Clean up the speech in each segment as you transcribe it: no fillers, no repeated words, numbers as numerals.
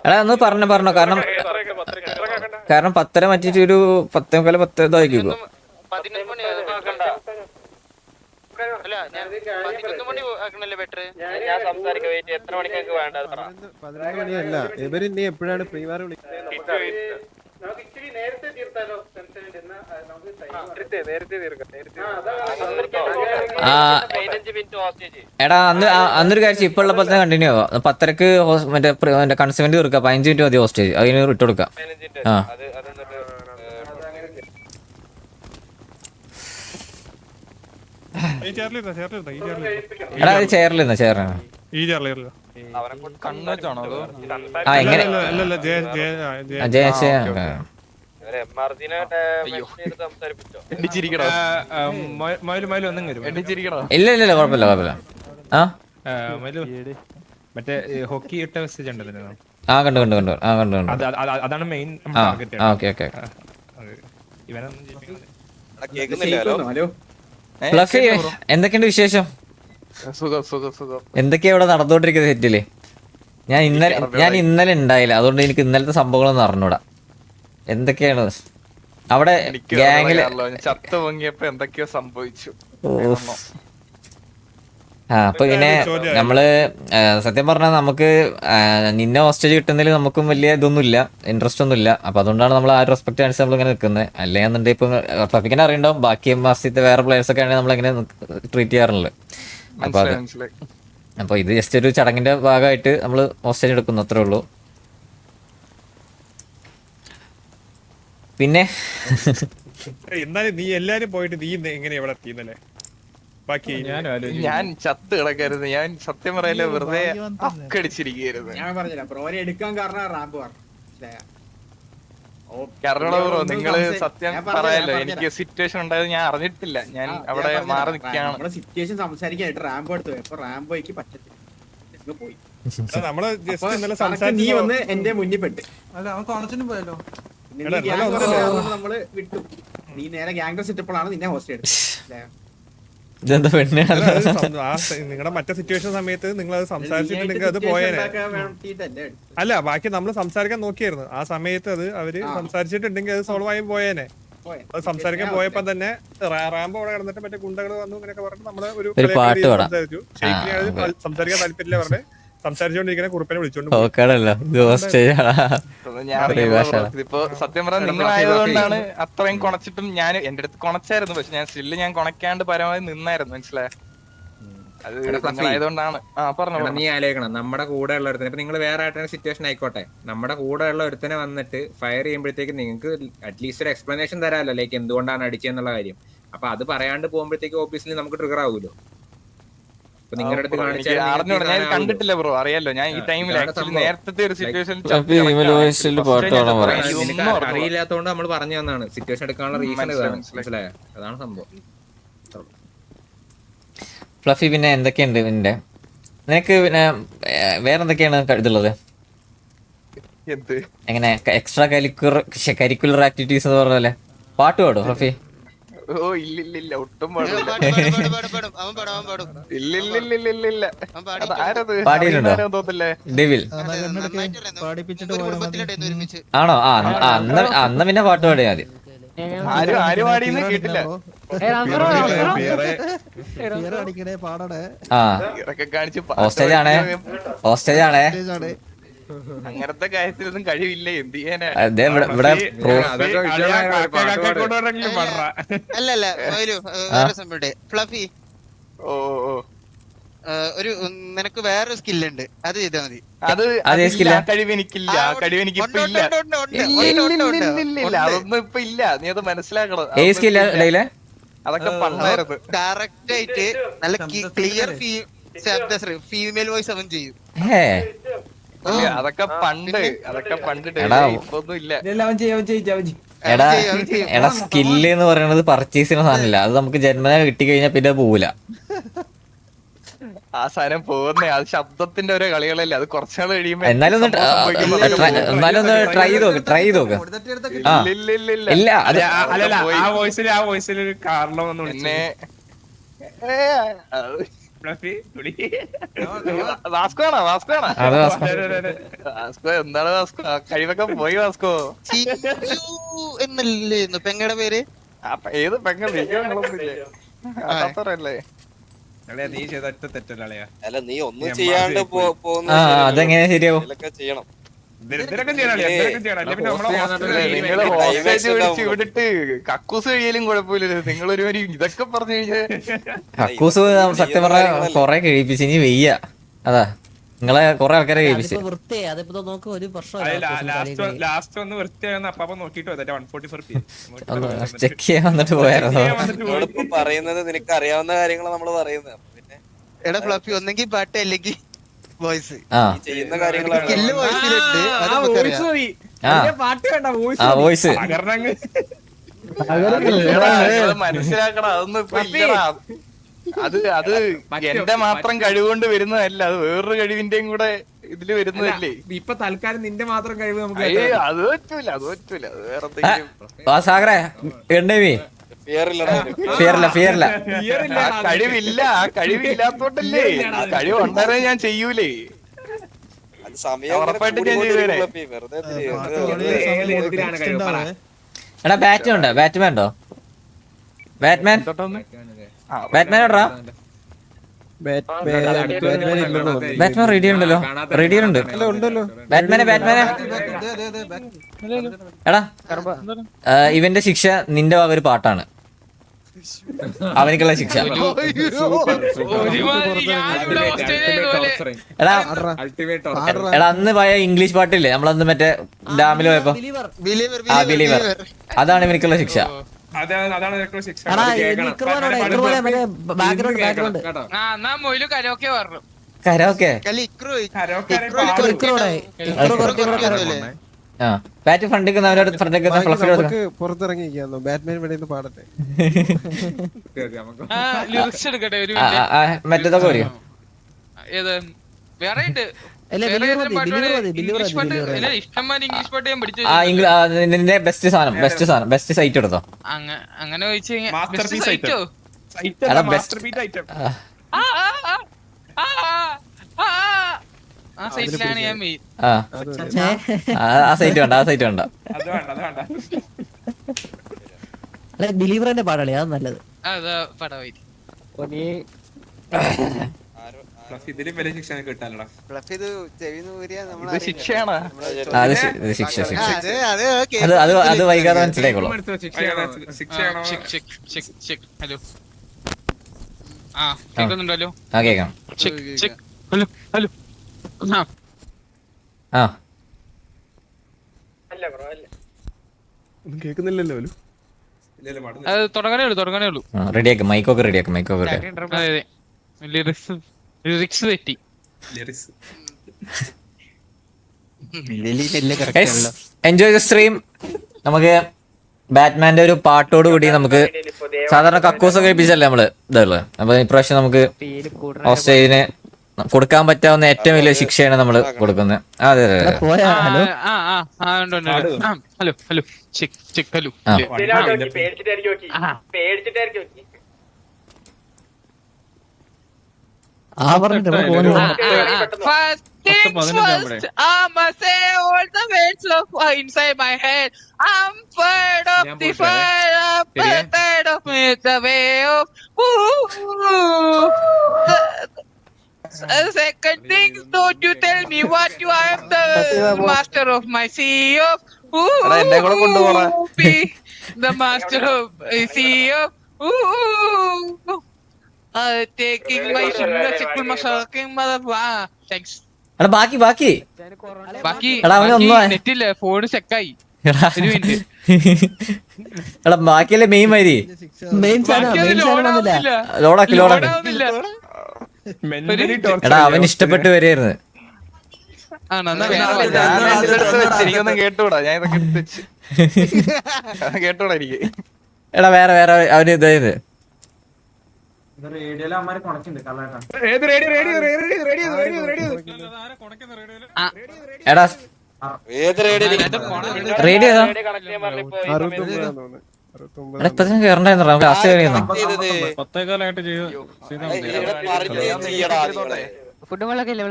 എടാ ഒന്ന് പറഞ്ഞോ കാരണം 10:30 മാറ്റിട്ട് ഒരു 10:15 ഇതായിരിക്കും. ഇവരിനി എപ്പോഴാണ് പ്രീവാർ വിളിക്കുന്നത്? എടാ അന്നൊരു കാര്യം ഇപ്പൊ ഉള്ള പോലെ കണ്ടിന്യൂ ആവാം. 10:30 മറ്റേ കൺസ്യൂമെന്റ് തീർക്കാം. 15 മിനിറ്റ് മതി ഹോസ്റ്റേജ്, അതിന് ഇട്ട് കൊടുക്കാം. ആ എടാ അത് ചെയറിലിരുന്ന ചെയറാണ്. ആ എങ്ങനെ ഇല്ല കുഴപ്പമില്ല. ആ മറ്റേ ഹോക്കി ഇട്ട മെസ്സേജ് ഉണ്ടല്ലോ. ആ കണ്ടു. അതാണ് മെയിൻ. ഓക്കെ. ഫ്ലഫി എന്തൊക്കെയുണ്ട് വിശേഷം? എന്തൊക്കെയാ ഇവിടെ നടന്നുകൊണ്ടിരിക്കുന്നത് സെറ്റില്? ഞാൻ ഇന്നലെ ഉണ്ടായില്ല, അതുകൊണ്ട് എനിക്ക് ഇന്നലത്തെ സംഭവങ്ങളൊന്നും അറിഞ്ഞൂടാ. എന്തൊക്കെയാണ് അവിടെ ഗ്യാങ്ങില്? ചത്ത പൊങ്ങിയപ്പോ എന്തൊക്കെയോ സംഭവിച്ചു. അപ്പൊ പിന്നെ നമ്മള് സത്യം പറഞ്ഞാൽ നമുക്ക് നിന്നെ ഹോസ്റ്റേജ് കിട്ടുന്നതിൽ നമുക്കും വലിയ ഇതൊന്നുമില്ല, ഇൻട്രസ്റ്റ് ഒന്നുമില്ല. അപ്പൊ അതുകൊണ്ടാണ് നമ്മൾ ആ ഒരു റെസ്പെക്ട് കാണിച്ച് നമ്മൾ ഇങ്ങനെ നിൽക്കുന്നത്. അല്ലെന്നുണ്ടെങ്കിൽ ഇപ്പൊ ഫ്ലഫിക്കിനെ അറിയണ്ടാവും, ബാക്കി മാസത്തെ വേറെ പ്ലേയേഴ്സ് ഒക്കെ ആണെങ്കിൽ നമ്മളെങ്ങനെ ട്രീറ്റ് ചെയ്യാറുള്ളത്. അപ്പൊ ഇത് ജസ്റ്റ് ഒരു ചടങ്ങിന്റെ ഭാഗമായിട്ട് നമ്മൾ ഹോസ്റ്റേജ് എടുക്കുന്നു, അത്രേ ഉള്ളൂ. പിന്നെ എന്നാലും നീ എല്ലാരും പോയിട്ട് നീ എങ്ങനെ ഇവിടെ എത്തിയെന്നല്ലേ? ഞാൻ ചത്ത് കിടക്കായിരുന്നു. ഞാൻ സത്യം പറയല്ലോ വെറുതെ അക്കടിച്ചിരിക്കുകയായിരുന്നു. ഞാൻ പറഞ്ഞില്ല ബ്രോനെ എടുക്കാൻ കാരണം റാമ്പ് പറഞ്ഞു. കാരണം ബ്രോ നിങ്ങള് സത്യം പറയാലോ, എനിക്ക് സിറ്റുവേഷൻ ഉണ്ടായത് ഞാൻ അറിഞ്ഞിട്ടില്ല. ഞാൻ അവിടെ മാറി നിൽക്കുകയാണ്. നമ്മളെ സിറ്റുവേഷൻ സംസാരിക്കാനായിട്ട് റാമ്പ് എടുത്തു പോയി. അപ്പൊ റാമ്പോയ്ക്ക് പറ്റത്തില്ല, പോയി. നീ വന്ന് എന്റെ മുന്നിൽ പെട്ട് നമ്മള് വിട്ടു. നീ നേരെ ഗ്യാങ്ടർ സെറ്റപ്പോഴാണ് നിന്നെ ഹോസ്റ്റ് എടുത്തത്. നിങ്ങളുടെ മറ്റേ സിറ്റുവേഷൻ സമയത്ത് നിങ്ങൾ അത് സംസാരിച്ചിട്ടുണ്ടെങ്കിൽ അത് പോയേനെ. അല്ല ബാക്കി നമ്മൾ സംസാരിക്കാൻ നോക്കിയായിരുന്നു ആ സമയത്ത്. അത് അവര് സംസാരിച്ചിട്ടുണ്ടെങ്കിൽ അത് സോൾവ് ആയി പോയേനെ. അത് സംസാരിക്കാൻ പോയപ്പോ തന്നെ റാമ്പ് അവിടെ കിടന്നിട്ട് മറ്റേ ഗുണ്ടകൾ വന്നു ഇങ്ങനെയൊക്കെ പറഞ്ഞിട്ട് നമ്മള് ഒരു സംസാരിച്ചു. സംസാരിക്കാൻ താല്പര്യമില്ല പറഞ്ഞ് സംസാരിച്ചോണ്ടിരിക്കുന്ന കുറുപ്പിനെ വിളിച്ചോണ്ട് ഇപ്പൊ സത്യം പറഞ്ഞാൽ നിങ്ങളായതുകൊണ്ടാണ് അത്രയും കുണച്ചിട്ടും ഞാൻ എന്റെ അടുത്ത് കുണച്ചായിരുന്നു. പക്ഷെ ഞാൻ സ്റ്റില് ഞാൻ കുണയ്ക്കാണ്ട് പരമാവധി നിന്നായിരുന്നു, മനസ്സിലായ? അത് ആയതുകൊണ്ടാണ്. നീ ആലോചിക്കണം, നമ്മുടെ കൂടെ ഉള്ള ഒരുത്തനെ, ഇപ്പൊ നിങ്ങൾ വേറെ ആയിട്ടാണ് സിറ്റുവേഷൻ ആയിക്കോട്ടെ, നമ്മുടെ കൂടെ ഉള്ള ഒരുത്തനെ വന്നിട്ട് ഫയർ ചെയ്യുമ്പോഴത്തേക്ക് നിങ്ങൾക്ക് അറ്റ്ലീസ്റ്റ് ഒരു എക്സ്പ്ലനേഷൻ തരാമല്ലോ, ലൈക്ക് എന്തുകൊണ്ടാണ് അടിച്ചെന്നുള്ള കാര്യം. അപ്പൊ അത് പറയാണ്ട് പോകുമ്പോഴത്തേക്ക് ഓബിയസ്ലി നമുക്ക് ട്രിഗർ ആവുമല്ലോ. കണ്ടിട്ടില്ല ബ്രോ, അറിയാലോ ഞാൻ ഈ ടൈമിൽ ആക്ച്വലി നേരത്തെ ഒരു സിറ്റുവേഷനിൽ അറിയില്ലാത്തോണ്ട് നമ്മൾ പറഞ്ഞു തന്നാണ് സിറ്റുവേഷൻ എടുക്കാനുള്ള റീസൺ. മനസ്സിലായോ? അതാണ് സംഭവം. ഫ്ലഫി പിന്നെ എന്തൊക്കെയുണ്ട് നിന്റെ? നിനക്ക് പിന്നെ വേറെ എന്തൊക്കെയാണ് ഇതുള്ളത്? എങ്ങനെ എക്സ്ട്രാ കരിക്കുലർ ആക്ടിവിറ്റീസ് എന്ന് പറഞ്ഞല്ലേ? പാട്ട് പാടും ഫ്ലഫി? ഓ ഇല്ലില്ല, ഒട്ടും തോന്നില്ലേ ഡെവിൽ ആണോ? അന്ന് പിന്നെ പാട്ട് പാടിയാ മതി. ആരും പാടിയെന്ന് കേട്ടില്ല. ഹോസ്റ്റേജ് ആണേ. അങ്ങനത്തെ കാര്യത്തിലൊന്നും കഴിവില്ല, എന്ത് ചെയ്യാനാ? ഫ്ലഫി ഒരു നിനക്ക് വേറൊരു സ്കില്ലുണ്ട്, അത് ചെയ്താൽ മതി. കഴിവെനിക്കില്ല, കഴിവെനിക്കില്ല, അതൊന്നും ഇപ്പൊ ഇല്ല. നീ അത് മനസ്സിലാക്കണം. അതൊക്കെ പണ്ടായിരുന്നു. ഡയറക്റ്റ് ആയിട്ട് നല്ല ക്ലിയർ ഫീമെയിൽ വോയിസ് അവൻ ചെയ്യും. അതൊക്കെ പണ്ട് ഇപ്പൊന്നും ഇല്ല. എടാ സ്കില്ല് എന്ന് പറയുന്നത് പർച്ചേസ് ചെയ്യുന്ന സാധനമില്ല, അത് നമുക്ക് ജന്മന കിട്ടിക്കഴിഞ്ഞാൽ പിന്നെ പോവില്ല. ആ സാധനം പോകുന്നേ, അത് ശബ്ദത്തിന്റെ ഓരോ കളികളല്ലേ, അത് കുറച്ചാൾ കഴിയുമ്പോ. എന്നാലും ഒന്ന് ട്രൈ ചെയ്ത് നോക്ക്. ഇല്ല ആ വോയിസിൽ ഒരു കാരണം പിന്നെ വാസ്കോ ആണോ വാസ്കോ ആണോ അത് വാസ്കോ എന്താണ് വാസ്കോ കഴിവൊക്കെ പോയി വാസ്കോ എന്നല്ലേ പെങ്ങടെ പേര്? ഏത് പെങ്ങൾ അല്ലേ നീ ചെയ്ത ഒറ്റ തെറ്റല്ലേ? അല്ല നീ ഒന്നും ചെയ്യാണ്ട് പോകുന്ന അതെങ്ങനെ ശരിയാവും? ചെയ്യണം. നിങ്ങള് ഹോസ്റ്റേജ് പിടിച്ച് വിട്ടിട്ട് കക്കൂസ് കഴിയലും കുഴപ്പമില്ലല്ലോ. നിങ്ങളൊരു ഇതൊക്കെ പറഞ്ഞു കഴിഞ്ഞാൽ കക്കൂസ് സത്യം പറഞ്ഞ കൊറേ കഴിപ്പിച്ച് ഇനി വെയ്യ. അതാ നിങ്ങളെ കൊറേ ആൾക്കാരെ കഴിപ്പിച്ച്. ലാസ്റ്റ് ഒന്ന് വൃത്തിയാകുന്ന അപ്പാപ്പ നോക്കിട്ട് ചെക്ക് ചെയ്യാൻ വന്നിട്ട് പോയായിരുന്നോ? നമ്മളിപ്പോ പറയുന്നത് നിനക്ക് അറിയാവുന്ന കാര്യങ്ങൾ നമ്മള് പറയുന്നത്. പിന്നെ എടാ ഫ്ലഫി ഒന്നെങ്കിൽ പാട്ട് അല്ലെങ്കിൽ വോയിസ് ചെയ്യുന്ന കാര്യങ്ങളാണ്. സ്കില്ല് വോയിസിലുണ്ട്, അത് നമുക്കറിയാം. വോയിസ് മനസ്സിലാക്കണം. അതൊന്നും ഇപ്പൊ ഇല്ലടാ. അത് എന്റെ മാത്രം കഴിവുകൊണ്ട് വരുന്നതല്ല, അത് വേറൊരു കഴിവിന്റെയും കൂടെ ഇതില് വരുന്നതല്ലേ. ഇപ്പൊ തൽക്കാലം നിന്റെ മാത്രം കഴിവ് നമുക്ക് അത് പറ്റൂല അത് വേറെ എന്തെങ്കിലും. സാഗറെ എണ്ണവി ഫിയറില്ല കഴിവില്ലാത്തോട്ടല്ലേ. കഴിവ് ഉണ്ടായിരുന്നെ ഞാൻ ചെയ്യൂലേ. അത് സമയം ഉറപ്പായിട്ട് ഞാൻ ചെയ്തേനെ. വെറുതെ എടാ ബാറ്റ്മാൻ ഉണ്ടോ? ബാറ്റ്മാൻ ഉണ്ടോ? ബാറ്റ്മാൻ എടാ ബാറ്റ്മാൻ റെഡി ഉണ്ടല്ലോ. റെഡി ഉണ്ട് ബാറ്റ്മാനെ. എടാ ഇവന്റെ ശിക്ഷ നിന്റെ വക ഒരു പാട്ടാണ്. അവനിക്കുള്ള ശിക്ഷ. എടാ അന്ന് പോയ ഇംഗ്ലീഷ് പാട്ടില്ലേ നമ്മളന്ന് മറ്റേ ഡാമിൽ പോയപ്പോ? ആ ബിലീവർ. അതാണ് ഇവനിക്കുള്ള ശിക്ഷ. കരോക്കെ ബാറ്റ് ഫ്രണ്ടിക്കുന്നവരോട് പുറത്തിറങ്ങിയിരിക്കുന്നു. ബാറ്റ്മാൻ ഇവിടെ നിന്ന് പാടട്ടെ. മറ്റേതൊക്കെ പറയും. നിന്റെ ബെസ്റ്റ് സാധനം ബെസ്റ്റ് സൈറ്റ് എടുത്തോ. അങ്ങനെ ആ സൈറ്റ് വേണ്ട. ബിലീവറിന്റെ പാടാളി അത് നല്ലത്. ശിക്ഷയാണ്. അത് വൈകാതെ മനസ്സിലായിക്കോളൂ. കേൾക്കുന്നുണ്ടല്ലോ? ആ കേക്കാം. കേക്കുന്നില്ലല്ലോ. തുടങ്ങണേ ഉള്ളൂ. റെഡിയാക്കും മൈക്കൊക്കെ റെഡിയാക്കും. ലിറിക്സ് തെറ്റി. Enjoy the stream. നമുക്ക് ബാറ്റ്മാന്റെ ഒരു പാട്ടോട് കൂടി നമുക്ക് സാധാരണ കക്കൂസ് കഴിപ്പിച്ചല്ലേ നമ്മള് ഇതുള്ളത്. അപ്പൊ ഇപ്രാവശ്യം നമുക്ക് ഓസ്ട്രേലിയന് കൊടുക്കാൻ പറ്റാവുന്ന ഏറ്റവും വലിയ ശിക്ഷയാണ് നമ്മള് കൊടുക്കുന്നത്. അതെ I'ma say all the words of inside my head. I'm fed of the fire, fed of the way of second thing, don't you tell me what you are the master of my sea of the master of sea of taking my mother. Thanks. എടാ ബാക്കി എടാ അവനൊന്നും നെറ്റില്ല, phone ചെക്കായി. എടാ ബാക്കിയല്ലേ main മാതിരി ലോഡാക്കി. എടാ അവൻ ഇഷ്ടപ്പെട്ട് വരെയായിരുന്നു. എനിക്കൊന്നും കേട്ടൂടാ. ഞാൻ ഇതൊക്കെ കേട്ടൂടാ എനിക്ക്. എടാ വേറെ അവന് ഇതായത് എടാ റേഡിയോ എടാ ഇപ്പൊ തന്നെ കേറണ്ടായിരുന്നു നമുക്ക് ലാസ്റ്റ് കയറിയെന്നു ചെയ്തത് ഫുഡും വെള്ളമൊക്കെ ഇല്ലേ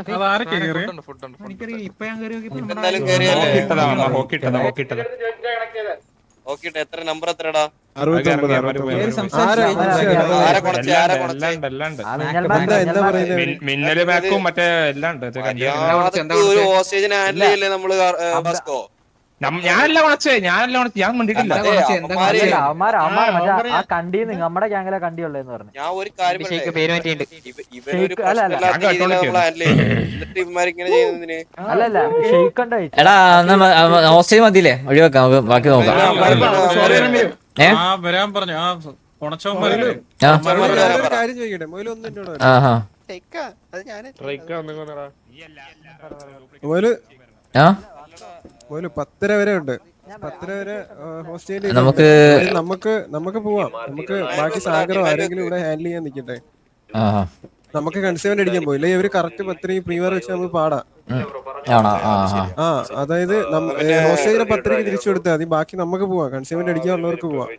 ഫുഡ് ഉണ്ട് എനിക്കറിയാം ഇപ്പൊ ഞാൻ കയറി എന്തായാലും കേറിയല്ലേ ഹോക്കിട്ടത് ഓക്കെ എത്ര നമ്പർ എത്രടാ 69. ആരെ കൊണച്ചേ എന്താ പറയുന്നത്? മിന്നല് ബാക്കും മറ്റേ എല്ലാം ഉണ്ട് ഒരു ഹോസ്റ്റേജിനെ ഹാൻഡിൽ ചെയ്യല്ലേ നമ്മള് ബസ്കോ ഞാനല്ല കൊണച്ചേ ഞാൻ മിണ്ടിട്ടില്ല നമ്മുടെ ഗ്യാങ്ങിലെ കണ്ടിയുള്ളതെന്ന് പറഞ്ഞു. ഞാൻ ഒരു കാര്യം പേര് മാറ്റിയിട്ടുണ്ട്. ഇവനൊരു പ്രശ്നമില്ലാത്ത രീതിയിൽ നമ്മൾ ഹാൻഡിൽ ചെയ്യും എന്നിട്ട് ഇവന്മാരിങ്ങനെ ചെയ്യുന്നതിന് അല്ലല്ല ഷെയ്ക്ക് ഉണ്ട്. എടാ ഹോസ്റ്റേജ് മതിയില്ലേ ഒഴിവാക്കാം നമുക്ക് ബാക്കി നോക്കാം. വരാൻ പറഞ്ഞു കാര്യം ചോദിക്കട്ടെ മൊയില് ഒന്ന് എന്നോട് പറ. ആഹാ മൊയില് 10:30 വരെ ഉണ്ട്. 10:30 വരെ ഹോസ്റ്റേജ് നമുക്ക് പോവാം. നമുക്ക് ബാക്കി സാഗറോ ആരെങ്കിലും ഇവിടെ ഹാൻഡിൽ ചെയ്യാൻ നിൽക്കട്ടെ. ആഹാ നമുക്ക് കൺസേവന്റ് അടിക്കാൻ പോയില്ല. ഇവര് കറക്റ്റ് 10:30 പ്രീവർ വെച്ച് നമുക്ക് പാടാം. ആണോ? ആഹാ അതായത് ഹോസ്റ്റേജിനെ 10:30 തിരിച്ചു കൊടുത്താൽ മതി. ബാക്കി നമുക്ക് പോവാം. കൺസേവന്റ് അടിക്കാനുള്ളവർക്ക് പോവാം.